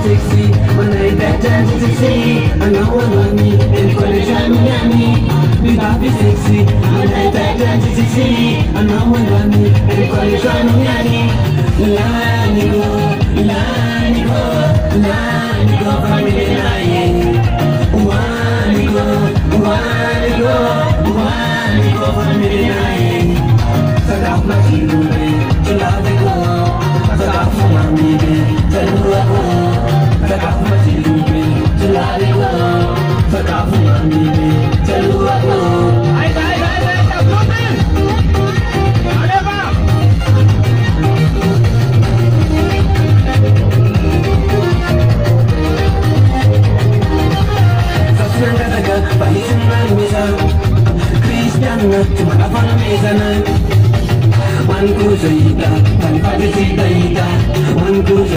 sexy, when I that dance to see. I know I want me, and for the time yummy. Be happy sexy, when I that dance to see. I know I want me, and for the time yummy. Lanigo, lanigo, lanigo, family lying. Wanigo, wanigo, wanigo, family lying. Sadap masilube, chulavigo. Sadap mamide, chaluago. Sadap masilube, chulavigo. Sadap mamide, chaluago. Ay, tapusin! Ada ba? Sasyan kataga, pahisan ng misa. Christian na, tumatapa ng mesa na. One goes a ita, one goes a ita, one goes